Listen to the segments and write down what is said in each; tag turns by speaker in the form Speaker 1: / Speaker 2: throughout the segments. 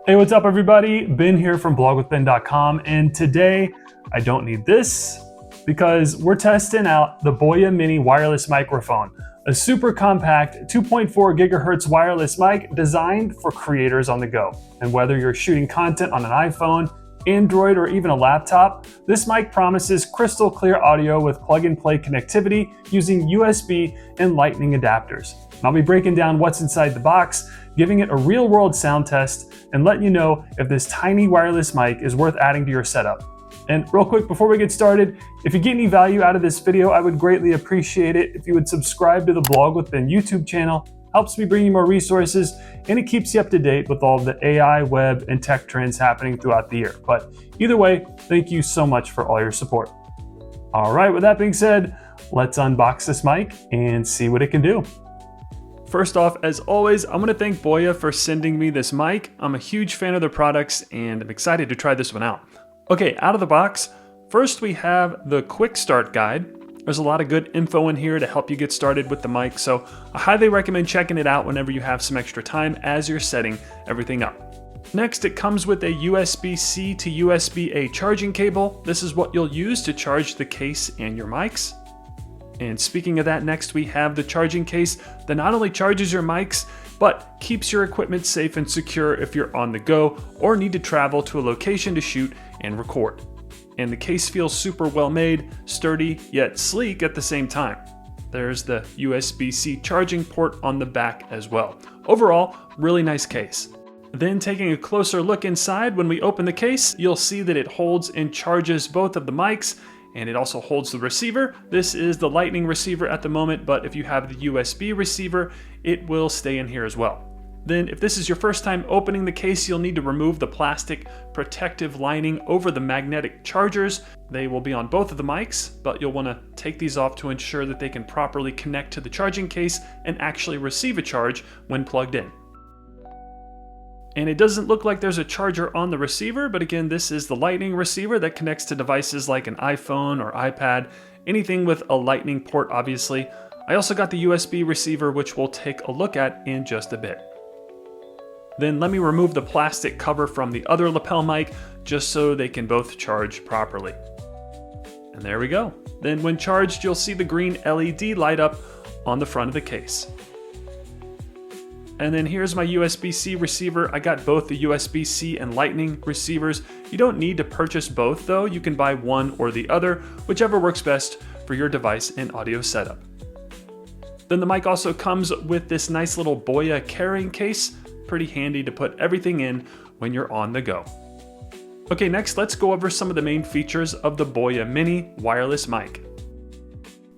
Speaker 1: Hey, what's up everybody? Ben here from blogwithben.com, and today I don't need this because we're testing out the BOYA Mini Wireless Microphone, a super compact 2.4 gigahertz wireless mic designed for creators on the go. And whether you're shooting content on an iPhone, Android, or even a laptop, this mic promises crystal clear audio with plug-and-play connectivity using USB and Lightning adapters. And I'll be breaking down what's inside the box, giving it a real-world sound test, and letting you know if this tiny wireless mic is worth adding to your setup. And real quick, before we get started, if you get any value out of this video, I would greatly appreciate it if you would subscribe to the Blog with Ben YouTube channel. Helps me bring you more resources, and it keeps you up to date with all of the AI, web, and tech trends happening throughout the year. But either way, thank you so much for all your support. All right, with that being said, let's unbox this mic and see what it can do. First off, as always, I'm gonna thank BOYA for sending me this mic. I'm a huge fan of their products and I'm excited to try this one out. Okay, out of the box, first we have the quick start guide. There's a lot of good info in here to help you get started with the mic, so I highly recommend checking it out whenever you have some extra time as you're setting everything up. Next, it comes with a USB-C to USB-A charging cable. This is what you'll use to charge the case and your mics. And speaking of that, next we have the charging case that not only charges your mics, but keeps your equipment safe and secure if you're on the go or need to travel to a location to shoot and record. And the case feels super well made, sturdy, yet sleek at the same time. There's the USB-C charging port on the back as well. Overall, really nice case. Then taking a closer look inside, when we open the case, you'll see that it holds and charges both of the mics, and it also holds the receiver. This is the Lightning receiver at the moment, but if you have the USB receiver, it will stay in here as well. Then if this is your first time opening the case, you'll need to remove the plastic protective lining over the magnetic chargers. They will be on both of the mics, but you'll want to take these off to ensure that they can properly connect to the charging case and actually receive a charge when plugged in. And it doesn't look like there's a charger on the receiver, but again, this is the Lightning receiver that connects to devices like an iPhone or iPad, anything with a Lightning port, obviously. I also got the USB receiver, which we'll take a look at in just a bit. Then let me remove the plastic cover from the other lapel mic, just so they can both charge properly. And there we go. Then when charged, you'll see the green LED light up on the front of the case. And then here's my USB-C receiver. I got both the USB-C and Lightning receivers. You don't need to purchase both though. You can buy one or the other, whichever works best for your device and audio setup. Then the mic also comes with this nice little BOYA carrying case. Pretty handy to put everything in when you're on the go. Okay, next let's go over some of the main features of the BOYA Mini Wireless Mic.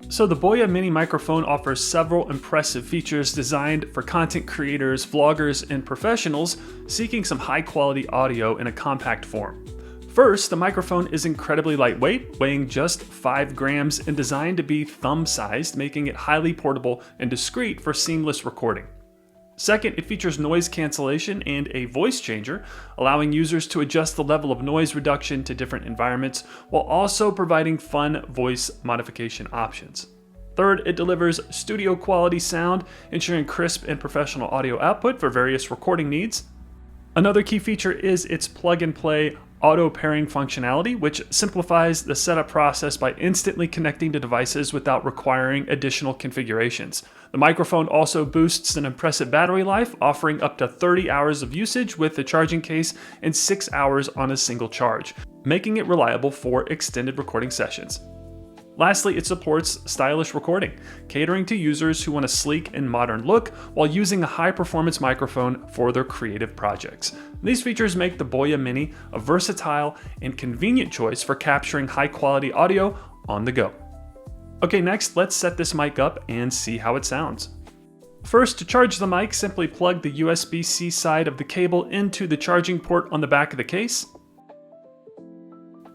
Speaker 1: So the BOYA Mini microphone offers several impressive features designed for content creators, vloggers, and professionals seeking some high quality audio in a compact form. First, the microphone is incredibly lightweight, weighing just 5 grams and designed to be thumb-sized, making it highly portable and discreet for seamless recording. Second, it features noise cancellation and a voice changer, allowing users to adjust the level of noise reduction to different environments while also providing fun voice modification options. Third, it delivers studio quality sound, ensuring crisp and professional audio output for various recording needs. Another key feature is its plug-and-play auto pairing functionality, which simplifies the setup process by instantly connecting to devices without requiring additional configurations. The microphone also boasts an impressive battery life, offering up to 30 hours of usage with the charging case and 6 hours on a single charge, making it reliable for extended recording sessions. Lastly, it supports stylish recording, catering to users who want a sleek and modern look while using a high-performance microphone for their creative projects. These features make the BOYA Mini a versatile and convenient choice for capturing high-quality audio on the go. Okay, next, let's set this mic up and see how it sounds. First, to charge the mic, simply plug the USB-C side of the cable into the charging port on the back of the case.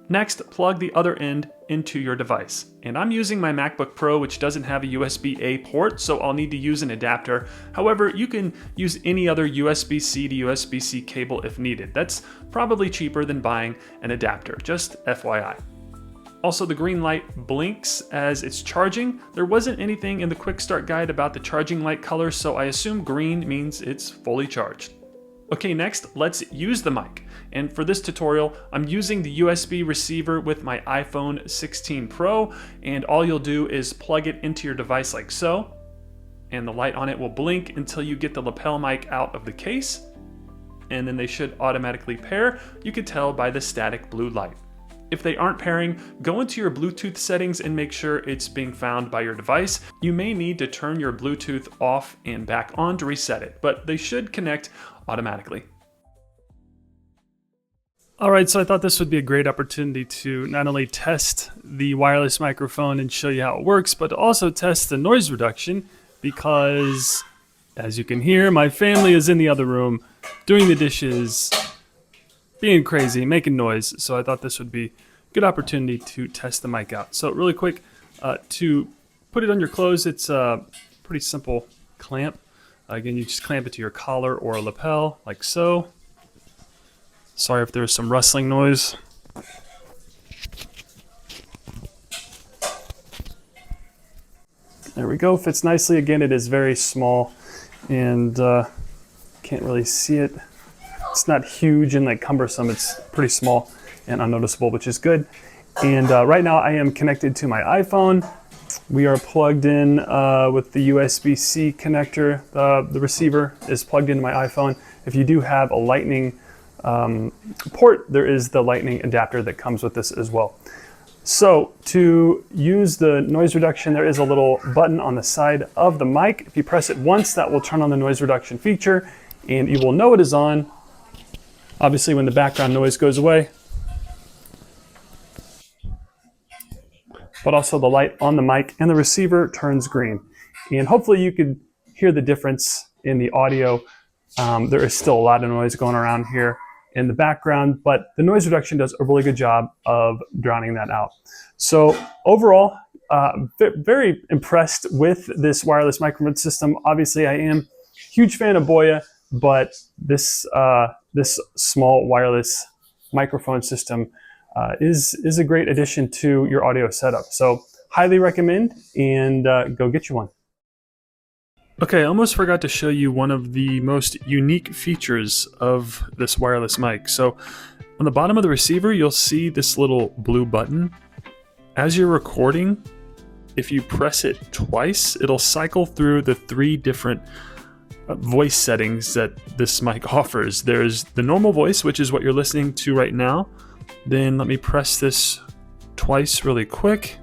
Speaker 1: Next, plug the other end into your device. And I'm using my MacBook Pro, which doesn't have a USB-A port, so I'll need to use an adapter. However, you can use any other USB-C to USB-C cable if needed. That's probably cheaper than buying an adapter, just FYI. Also, the green light blinks as it's charging. There wasn't anything in the quick start guide about the charging light color, so I assume green means it's fully charged. Okay, next, let's use the mic. And for this tutorial, I'm using the USB receiver with my iPhone 16 Pro, and all you'll do is plug it into your device like so, and the light on it will blink until you get the lapel mic out of the case, and then they should automatically pair. You can tell by the static blue light. If they aren't pairing, go into your Bluetooth settings and make sure it's being found by your device. You may need to turn your Bluetooth off and back on to reset it, but they should connect automatically. All right, so I thought this would be a great opportunity to not only test the wireless microphone and show you how it works, but also test the noise reduction because, as you can hear, my family is in the other room doing the dishes, being crazy, making noise. So I thought this would be a good opportunity to test the mic out. So really quick, to put it on your clothes, it's a pretty simple clamp. Again, you just clamp it to your collar or a lapel, like so. Sorry if there's some rustling noise. There we go, fits nicely. Again, it is very small and can't really see it. It's not huge and like cumbersome, it's pretty small and unnoticeable, which is good. And right now I am connected to my iPhone. We are plugged in with the USB-C connector. The receiver is plugged into my iPhone. If you do have a lightning port, there is the lightning adapter that comes with this as well. So to use the noise reduction, there is a little button on the side of the mic. If you press it once, that will turn on the noise reduction feature and you will know it is on, obviously, when the background noise goes away. But also the light on the mic and the receiver turns green. And hopefully you could hear the difference in the audio. There is still a lot of noise going around here in the background, but the noise reduction does a really good job of drowning that out. So overall, very impressed with this wireless microphone system. Obviously I am a huge fan of BOYA, but this small wireless microphone system is a great addition to your audio setup. So highly recommend, and go get you one. Okay, I almost forgot to show you one of the most unique features of this wireless mic. So on the bottom of the receiver, you'll see this little blue button. As you're recording, if you press it twice, it'll cycle through the 3 different voice settings that this mic offers. There's the normal voice, which is what you're listening to right now. Then let me press this twice really quick.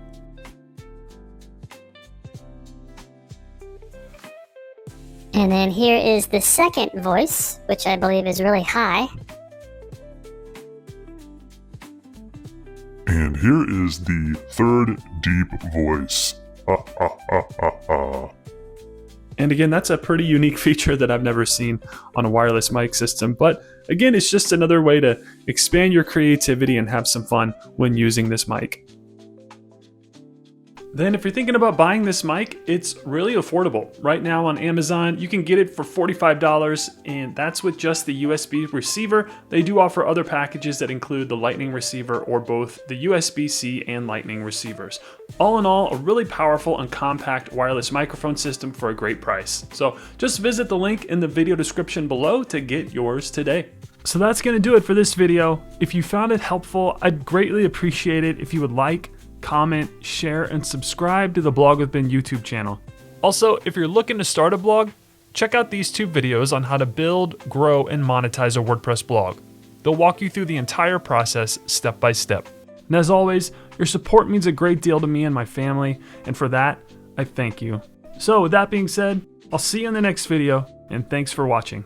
Speaker 2: And then here is the second voice, which I believe is really high.
Speaker 3: And here is the third deep voice.
Speaker 1: And again, that's a pretty unique feature that I've never seen on a wireless mic system. But again, it's just another way to expand your creativity and have some fun when using this mic. Then if you're thinking about buying this mic, it's really affordable. Right now on Amazon, you can get it for $45, and that's with just the USB receiver. They do offer other packages that include the Lightning receiver or both the USB-C and Lightning receivers. All in all, a really powerful and compact wireless microphone system for a great price. So just visit the link in the video description below to get yours today. So that's gonna do it for this video. If you found it helpful, I'd greatly appreciate it if you would like, comment, share, and subscribe to the Blog with Ben YouTube channel. Also, if you're looking to start a blog, check out these 2 videos on how to build, grow, and monetize a WordPress blog. They'll walk you through the entire process step by step. And as always, your support means a great deal to me and my family, and for that, I thank you. So with that being said, I'll see you in the next video, and thanks for watching.